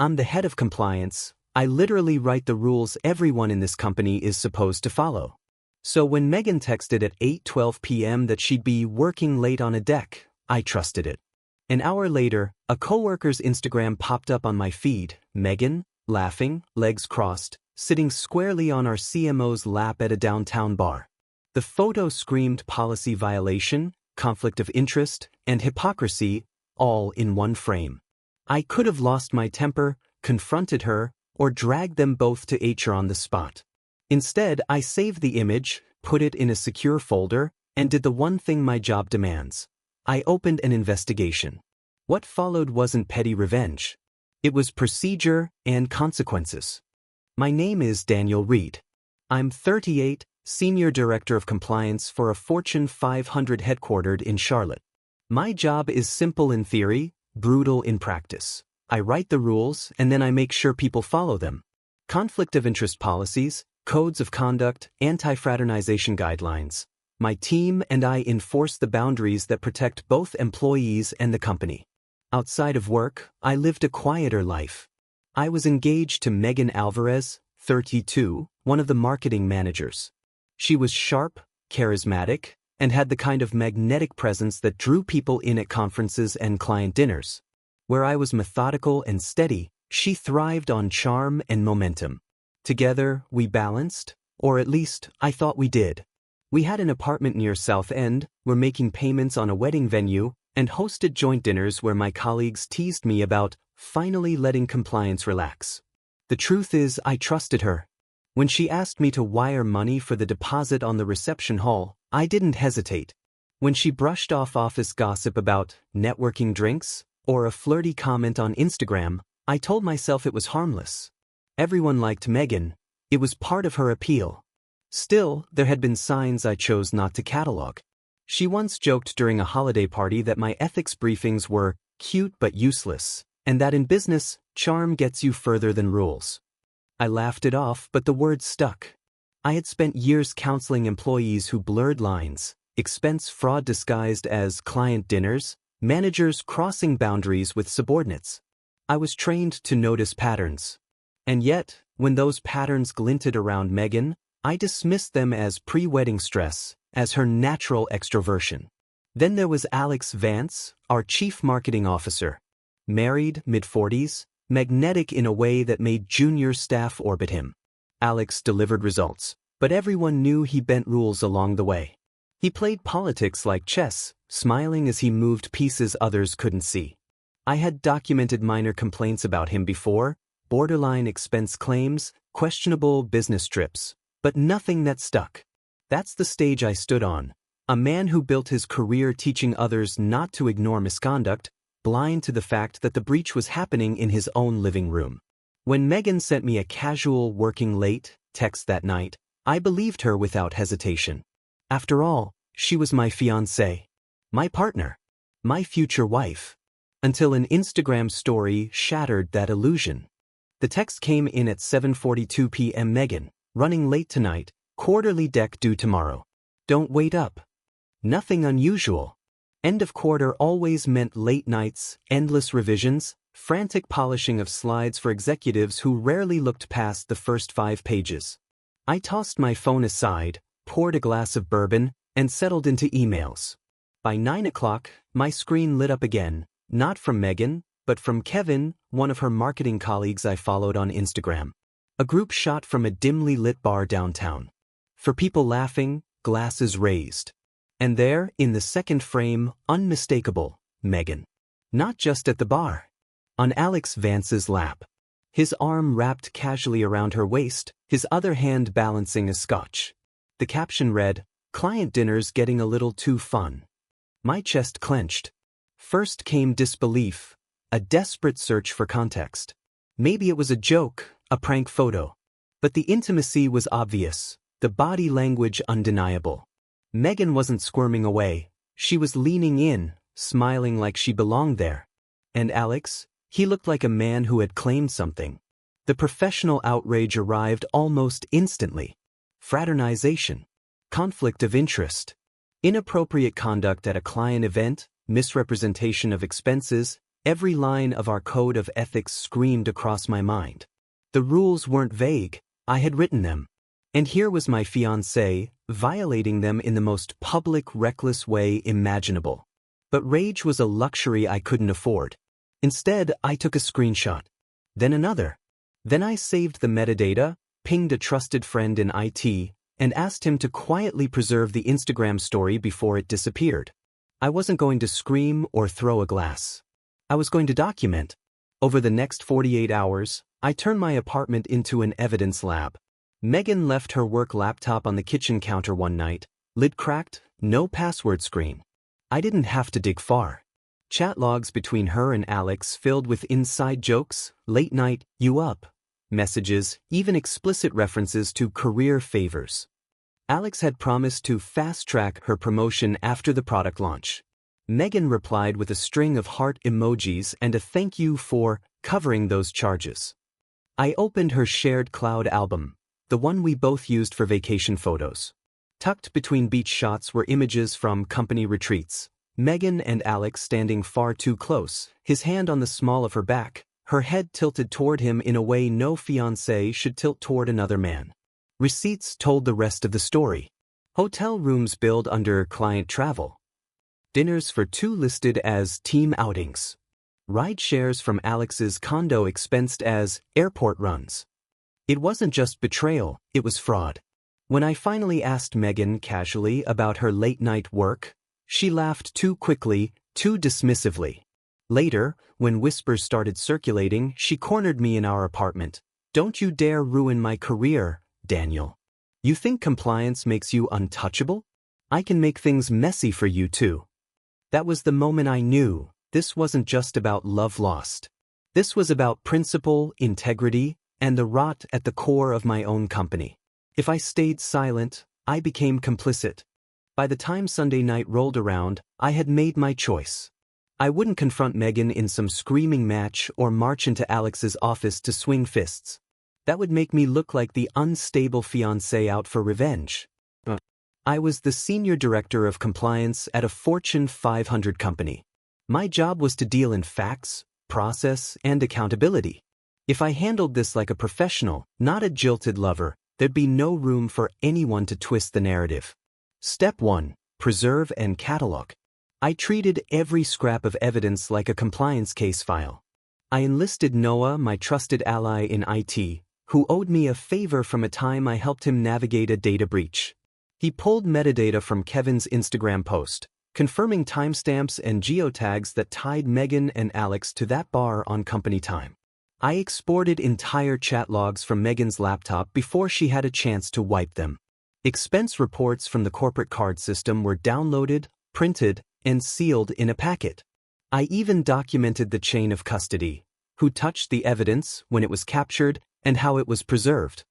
I'm the head of compliance. I literally write the rules everyone in this company is supposed to follow. So when Megan texted at 8:12 p.m. that she'd be working late on a deck, I trusted it. An hour later, a coworker's Instagram popped up on my feed, Megan, laughing, legs crossed, sitting squarely on our CMO's lap at a downtown bar. The photo screamed policy violation, conflict of interest, and hypocrisy, all in one frame. I could have lost my temper, confronted her, or dragged them both to HR on the spot. Instead, I saved the image, put it in a secure folder, and did the one thing my job demands. I opened an investigation. What followed wasn't petty revenge. It was procedure and consequences. My name is Daniel Reed. I'm 38, Senior Director of Compliance for a Fortune 500 headquartered in Charlotte. My job is simple in theory, brutal in practice. I write the rules and then I make sure people follow them. Conflict of interest policies, codes of conduct, anti-fraternization guidelines. My team and I enforce the boundaries that protect both employees and the company. Outside of work, I lived a quieter life. I was engaged to Megan Alvarez, 32, one of the marketing managers. She was sharp, charismatic, and had the kind of magnetic presence that drew people in at conferences and client dinners. Where I was methodical and steady, she thrived on charm and momentum. Together, we balanced, or at least, I thought we did. We had an apartment near South End, were making payments on a wedding venue, and hosted joint dinners where my colleagues teased me about finally letting compliance relax. The truth is, I trusted her. When she asked me to wire money for the deposit on the reception hall, I didn't hesitate. When she brushed off office gossip about networking drinks, or a flirty comment on Instagram, I told myself it was harmless. Everyone liked Megan. It was part of her appeal. Still, there had been signs I chose not to catalog. She once joked during a holiday party that my ethics briefings were cute but useless, and that in business, charm gets you further than rules. I laughed it off, but the words stuck. I had spent years counseling employees who blurred lines, expense fraud disguised as client dinners, managers crossing boundaries with subordinates. I was trained to notice patterns. And yet, when those patterns glinted around Megan, I dismissed them as pre-wedding stress, as her natural extroversion. Then there was Alex Vance, our chief marketing officer. Married, mid-40s, magnetic in a way that made junior staff orbit him. Alex delivered results, but everyone knew he bent rules along the way. He played politics like chess, smiling as he moved pieces others couldn't see. I had documented minor complaints about him before, borderline expense claims, questionable business trips, but nothing that stuck. That's the stage I stood on. A man who built his career teaching others not to ignore misconduct, blind to the fact that the breach was happening in his own living room. When Megan sent me a casual working late text that night, I believed her without hesitation. After all, she was my fiancée, my partner, my future wife. Until an Instagram story shattered that illusion. The text came in at 7:42 p.m. Megan, running late tonight, quarterly deck due tomorrow. Don't wait up. Nothing unusual. End of quarter always meant late nights, endless revisions, frantic polishing of slides for executives who rarely looked past the first 5 pages. I tossed my phone aside, poured a glass of bourbon, and settled into emails. By 9 o'clock, my screen lit up again, not from Megan, but from Kevin, one of her marketing colleagues I followed on Instagram. A group shot from a dimly lit bar downtown. For people laughing, glasses raised. And there, in the second frame, unmistakable, Megan. Not just at the bar. On Alex Vance's lap. His arm wrapped casually around her waist, his other hand balancing a scotch. The caption read, "Client dinner's getting a little too fun." My chest clenched. First came disbelief, a desperate search for context. Maybe it was a joke, a prank photo. But the intimacy was obvious, the body language undeniable. Megan wasn't squirming away, she was leaning in, smiling like she belonged there. And Alex, he looked like a man who had claimed something. The professional outrage arrived almost instantly. Fraternization. Conflict of interest. Inappropriate conduct at a client event, misrepresentation of expenses, Every line of our code of ethics screamed across my mind. The rules weren't vague, I had written them. And here was my fiancée, violating them in the most public, reckless way imaginable. But rage was a luxury I couldn't afford. Instead, I took a screenshot. Then another. Then I saved the metadata, pinged a trusted friend in IT, and asked him to quietly preserve the Instagram story before it disappeared. I wasn't going to scream or throw a glass. I was going to document. Over the next 48 hours, I turned my apartment into an evidence lab. Megan left her work laptop on the kitchen counter one night, lid cracked, no password screen. I didn't have to dig far. Chat logs between her and Alex filled with inside jokes, late night, you up messages, even explicit references to career favors. Alex had promised to fast-track her promotion after the product launch. Megan replied with a string of heart emojis and a thank you for covering those charges. I opened her shared cloud album, the one we both used for vacation photos. Tucked between beach shots were images from company retreats. Megan and Alex standing far too close, his hand on the small of her back, her head tilted toward him in a way no fiancé should tilt toward another man. Receipts told the rest of the story. Hotel rooms billed under client travel. Dinners for two listed as team outings. Ride shares from Alex's condo expensed as airport runs. It wasn't just betrayal, it was fraud. When I finally asked Megan casually about her late-night work, she laughed too quickly, too dismissively. Later, when whispers started circulating, she cornered me in our apartment. Don't you dare ruin my career, Daniel. You think compliance makes you untouchable? I can make things messy for you too. That was the moment I knew this wasn't just about love lost. This was about principle, integrity, and the rot at the core of my own company. If I stayed silent, I became complicit. By the time Sunday night rolled around, I had made my choice. I wouldn't confront Megan in some screaming match or march into Alex's office to swing fists. That would make me look like the unstable fiancé out for revenge. I was the senior director of compliance at a Fortune 500 company. My job was to deal in facts, process, and accountability. If I handled this like a professional, not a jilted lover, there'd be no room for anyone to twist the narrative. Step 1. Preserve and catalog. I treated every scrap of evidence like a compliance case file. I enlisted Noah, my trusted ally in IT, who owed me a favor from a time I helped him navigate a data breach. He pulled metadata from Kevin's Instagram post, confirming timestamps and geotags that tied Megan and Alex to that bar on company time. I exported entire chat logs from Megan's laptop before she had a chance to wipe them. Expense reports from the corporate card system were downloaded, printed, and sealed in a packet. I even documented the chain of custody, who touched the evidence when it was captured, and how it was preserved.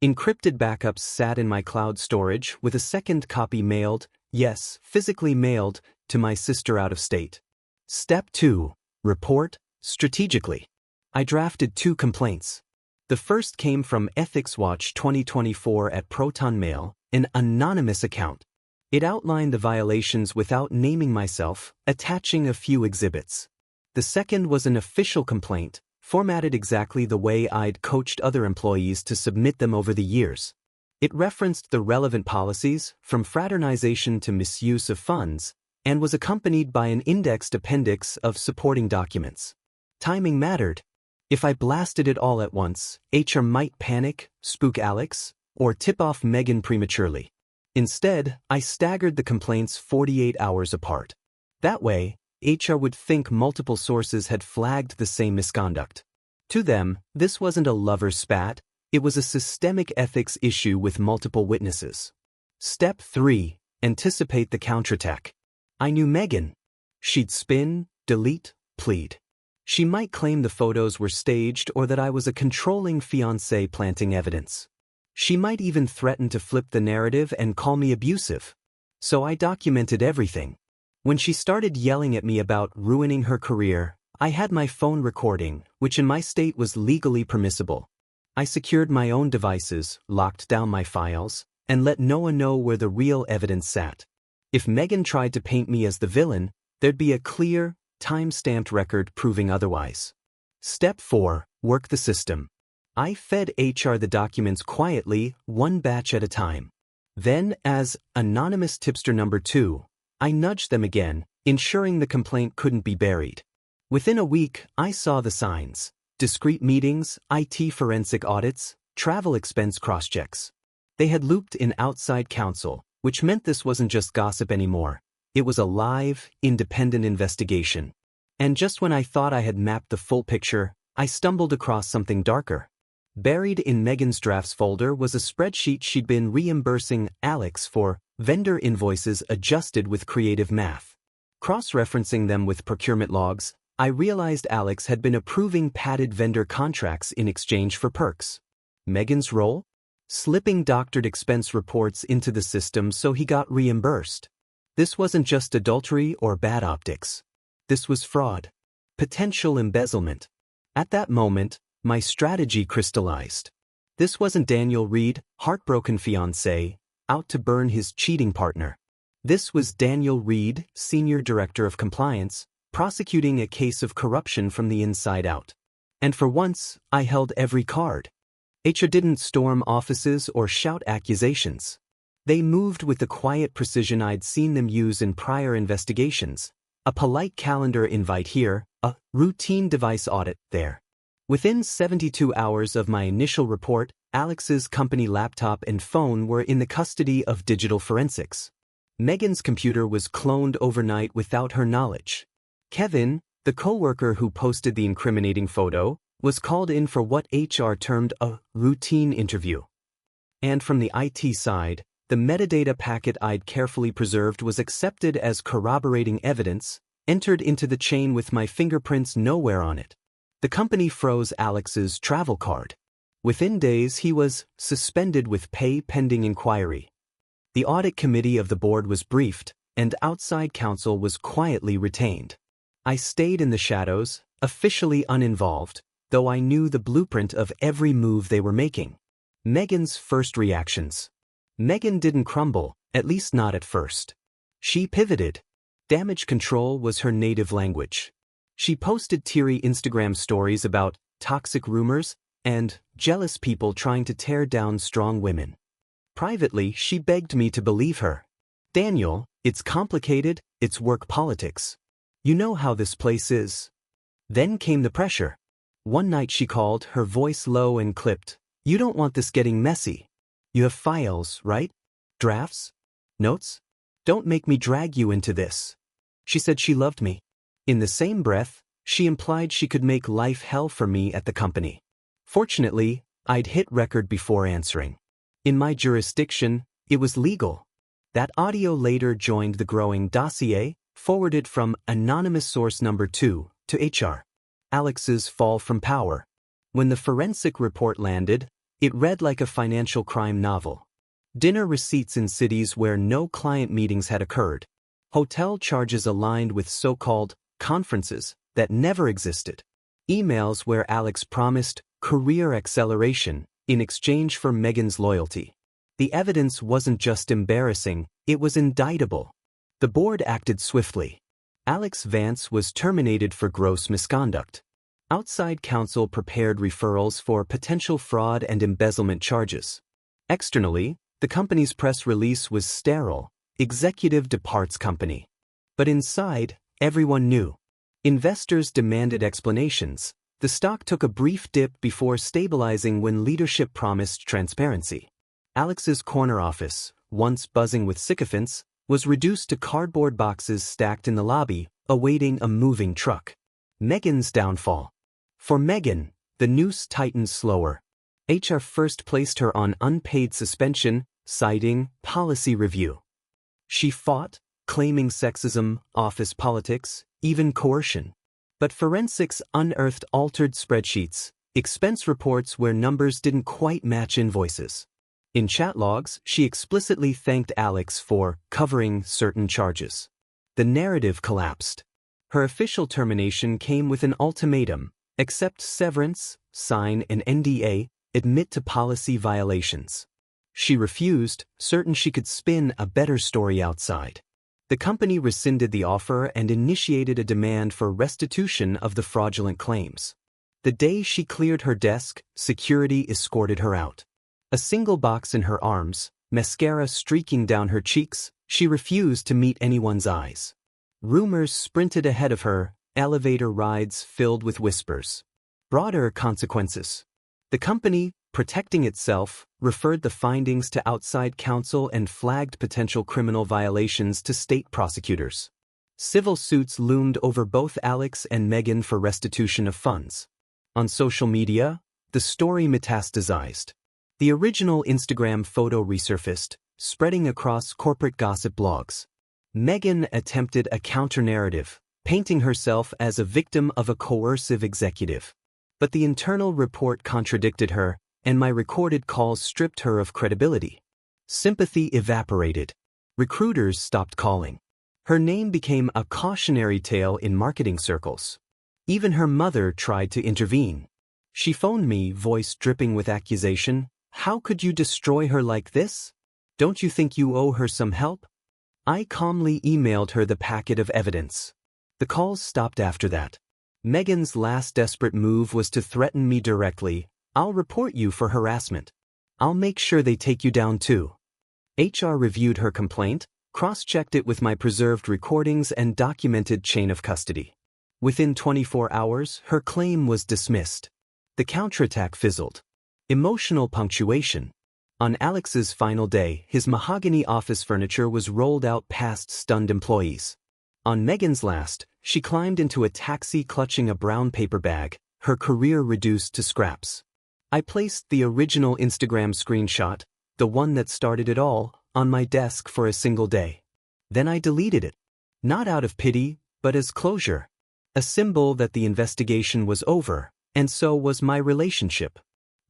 Encrypted backups sat in my cloud storage with a second copy mailed, yes, physically mailed, to my sister out of state. Step 2. Report strategically. I drafted 2 complaints. The first came from Ethics Watch 2024 at Proton Mail, an anonymous account. It outlined the violations without naming myself, attaching a few exhibits. The second was an official complaint, formatted exactly the way I'd coached other employees to submit them over the years. It referenced the relevant policies, from fraternization to misuse of funds, and was accompanied by an indexed appendix of supporting documents. Timing mattered. If I blasted it all at once, HR might panic, spook Alex, or tip off Megan prematurely. Instead, I staggered the complaints 48 hours apart. That way, HR would think multiple sources had flagged the same misconduct. To them, this wasn't a lover's spat, it was a systemic ethics issue with multiple witnesses. Step 3. Anticipate the counterattack. I knew Megan. She'd spin, delete, plead. She might claim the photos were staged or that I was a controlling fiancé planting evidence. She might even threaten to flip the narrative and call me abusive. So I documented everything. When she started yelling at me about ruining her career, I had my phone recording, which in my state was legally permissible. I secured my own devices, locked down my files, and let no one know where the real evidence sat. If Megan tried to paint me as the villain, there'd be a clear, time-stamped record proving otherwise. Step 4. Work the system. I fed HR the documents quietly, one batch at a time. Then, as anonymous tipster number 2, I nudged them again, ensuring the complaint couldn't be buried. Within a week, I saw the signs: discreet meetings, IT forensic audits, travel expense cross-checks. They had looped in outside counsel, which meant this wasn't just gossip anymore. It was a live, independent investigation. And just when I thought I had mapped the full picture, I stumbled across something darker. Buried in Megan's drafts folder was a spreadsheet she'd been reimbursing Alex for, vendor invoices adjusted with creative math. Cross-referencing them with procurement logs, I realized Alex had been approving padded vendor contracts in exchange for perks. Megan's role? Slipping doctored expense reports into the system so he got reimbursed. This wasn't just adultery or bad optics. This was fraud. Potential embezzlement. At that moment, my strategy crystallized. This wasn't Daniel Reed, heartbroken fiancé, out to burn his cheating partner. This was Daniel Reed, Senior Director of Compliance, prosecuting a case of corruption from the inside out. And for once, I held every card. HR didn't storm offices or shout accusations. They moved with the quiet precision I'd seen them use in prior investigations. A polite calendar invite here, a routine device audit there. Within 72 hours of my initial report, Alex's company laptop and phone were in the custody of digital forensics. Megan's computer was cloned overnight without her knowledge. Kevin, the coworker who posted the incriminating photo, was called in for what HR termed a routine interview. And from the IT side, the metadata packet I'd carefully preserved was accepted as corroborating evidence, entered into the chain with my fingerprints nowhere on it. The company froze Alex's travel card. Within days, he was suspended with pay pending inquiry. The audit committee of the board was briefed, and outside counsel was quietly retained. I stayed in the shadows, officially uninvolved, though I knew the blueprint of every move they were making. Megan's first reactions. Megan didn't crumble, at least not at first. She pivoted. Damage control was her native language. She posted teary Instagram stories about toxic rumors and jealous people trying to tear down strong women. Privately, she begged me to believe her. Daniel, it's complicated, it's work politics. You know how this place is. Then came the pressure. One night she called, her voice low and clipped. You don't want this getting messy. You have files, right? Drafts? Notes? Don't make me drag you into this. She said she loved me. In the same breath, she implied she could make life hell for me at the company. Fortunately, I'd hit record before answering. In my jurisdiction, it was legal. That audio later joined the growing dossier, forwarded from anonymous source number 2 to HR. Alex's fall from power. When the forensic report landed, it read like a financial crime novel. Dinner receipts in cities where no client meetings had occurred. Hotel charges aligned with so-called conferences that never existed. Emails where Alex promised career acceleration in exchange for Megan's loyalty. The evidence wasn't just embarrassing, it was indictable. The board acted swiftly. Alex Vance was terminated for gross misconduct. Outside counsel prepared referrals for potential fraud and embezzlement charges. Externally, the company's press release was sterile: executive departs company. But inside, everyone knew. Investors demanded explanations. The stock took a brief dip before stabilizing when leadership promised transparency. Alex's corner office, once buzzing with sycophants, was reduced to cardboard boxes stacked in the lobby, awaiting a moving truck. Megan's downfall. For Megan, the noose tightened slower. HR first placed her on unpaid suspension, citing policy review. She fought, claiming sexism, office politics, even coercion. But forensics unearthed altered spreadsheets, expense reports where numbers didn't quite match invoices. In chat logs, she explicitly thanked Alex for covering certain charges. The narrative collapsed. Her official termination came with an ultimatum: accept severance, sign an NDA, admit to policy violations. She refused, certain she could spin a better story outside. The company rescinded the offer and initiated a demand for restitution of the fraudulent claims. The day she cleared her desk, security escorted her out. A single box in her arms, mascara streaking down her cheeks, she refused to meet anyone's eyes. Rumors sprinted ahead of her, elevator rides filled with whispers. Broader consequences. The company, protecting itself, referred the findings to outside counsel and flagged potential criminal violations to state prosecutors. Civil suits loomed over both Alex and Megan for restitution of funds. On social media, the story metastasized. The original Instagram photo resurfaced, spreading across corporate gossip blogs. Megan attempted a counter-narrative, painting herself as a victim of a coercive executive. But the internal report contradicted her, and my recorded calls stripped her of credibility. Sympathy evaporated. Recruiters stopped calling. Her name became a cautionary tale in marketing circles. Even her mother tried to intervene. She phoned me, voice dripping with accusation. "How could you destroy her like this? Don't you think you owe her some help?" I calmly emailed her the packet of evidence. The calls stopped after that. Megan's last desperate move was to threaten me directly. "I'll report you for harassment. I'll make sure they take you down too." HR reviewed her complaint, cross-checked it with my preserved recordings and documented chain of custody. Within 24 hours, her claim was dismissed. The counterattack fizzled. Emotional punctuation. On Alex's final day, his mahogany office furniture was rolled out past stunned employees. On Megan's last, she climbed into a taxi clutching a brown paper bag, her career reduced to scraps. I placed the original Instagram screenshot, the one that started it all, on my desk for a single day. Then I deleted it. Not out of pity, but as closure. A symbol that the investigation was over, and so was my relationship.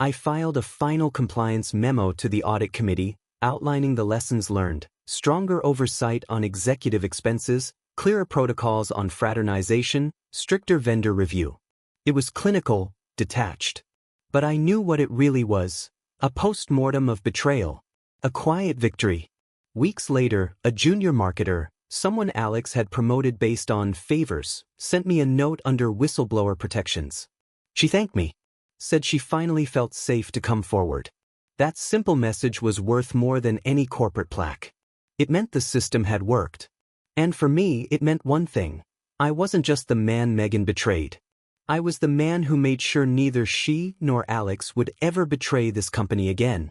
I filed a final compliance memo to the audit committee, outlining the lessons learned, stronger oversight on executive expenses, clearer protocols on fraternization, stricter vendor review. It was clinical, detached. But I knew what it really was, a post-mortem of betrayal, a quiet victory. Weeks later, a junior marketer, someone Alex had promoted based on favors, sent me a note under whistleblower protections. She thanked me, said she finally felt safe to come forward. That simple message was worth more than any corporate plaque. It meant the system had worked. And for me, it meant one thing. I wasn't just the man Megan betrayed. I was the man who made sure neither she nor Alex would ever betray this company again.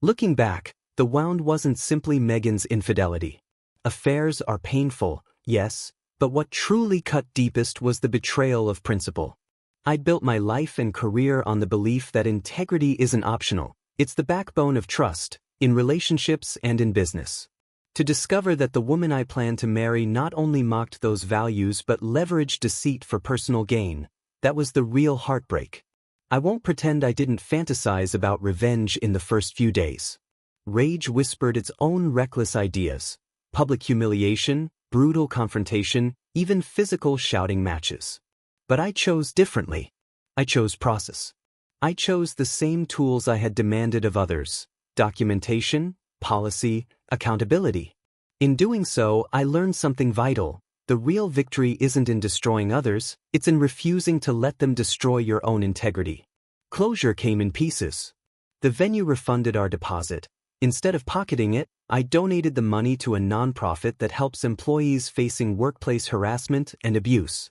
Looking back, the wound wasn't simply Megan's infidelity. Affairs are painful, yes, but what truly cut deepest was the betrayal of principle. I'd built my life and career on the belief that integrity isn't optional. It's the backbone of trust, in relationships and in business. To discover that the woman I planned to marry not only mocked those values but leveraged deceit for personal gain, that was the real heartbreak. I won't pretend I didn't fantasize about revenge in the first few days. Rage whispered its own reckless ideas. Public humiliation, brutal confrontation, even physical shouting matches. But I chose differently. I chose process. I chose the same tools I had demanded of others: documentation, policy, accountability. In doing so, I learned something vital. The real victory isn't in destroying others, it's in refusing to let them destroy your own integrity. Closure came in pieces. The venue refunded our deposit. Instead of pocketing it, I donated the money to a nonprofit that helps employees facing workplace harassment and abuse.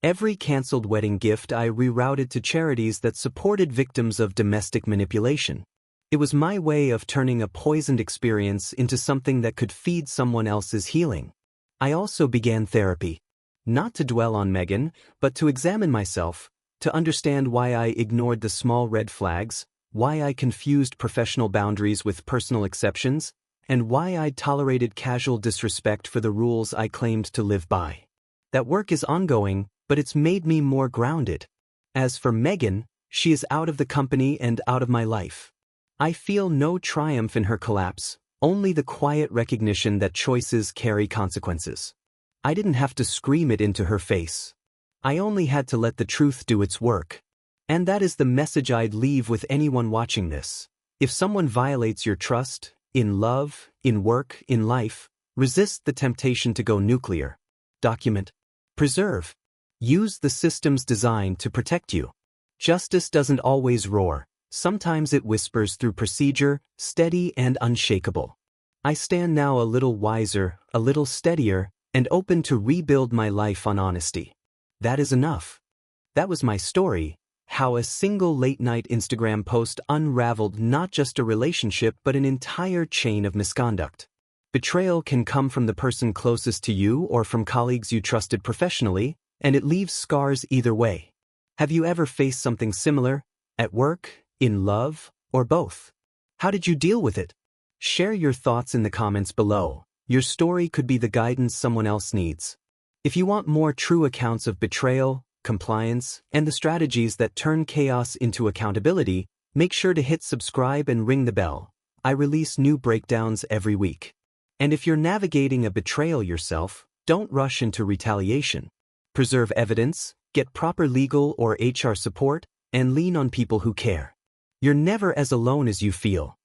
Every canceled wedding gift I rerouted to charities that supported victims of domestic manipulation. It was my way of turning a poisoned experience into something that could feed someone else's healing. I also began therapy. Not to dwell on Megan, but to examine myself, to understand why I ignored the small red flags, why I confused professional boundaries with personal exceptions, and why I tolerated casual disrespect for the rules I claimed to live by. That work is ongoing, but it's made me more grounded. As for Megan, she is out of the company and out of my life. I feel no triumph in her collapse, only the quiet recognition that choices carry consequences. I didn't have to scream it into her face. I only had to let the truth do its work. And that is the message I'd leave with anyone watching this. If someone violates your trust, in love, in work, in life, Resist the temptation to go nuclear. Document. Preserve. Use the systems designed to protect you. Justice doesn't always roar. Sometimes it whispers through procedure, steady and unshakable. I stand now a little wiser, a little steadier, and open to rebuild my life on honesty. That is enough. That was my story, how a single late-night Instagram post unraveled not just a relationship but an entire chain of misconduct. Betrayal can come from the person closest to you or from colleagues you trusted professionally, and it leaves scars either way. Have you ever faced something similar? At work, in love, or both? How did you deal with it? Share your thoughts in the comments below. Your story could be the guidance someone else needs. If you want more true accounts of betrayal, compliance, and the strategies that turn chaos into accountability, make sure to hit subscribe and ring the bell. I release new breakdowns every week. And if you're navigating a betrayal yourself, don't rush into retaliation. Preserve evidence, get proper legal or HR support, and lean on people who care. You're never as alone as you feel.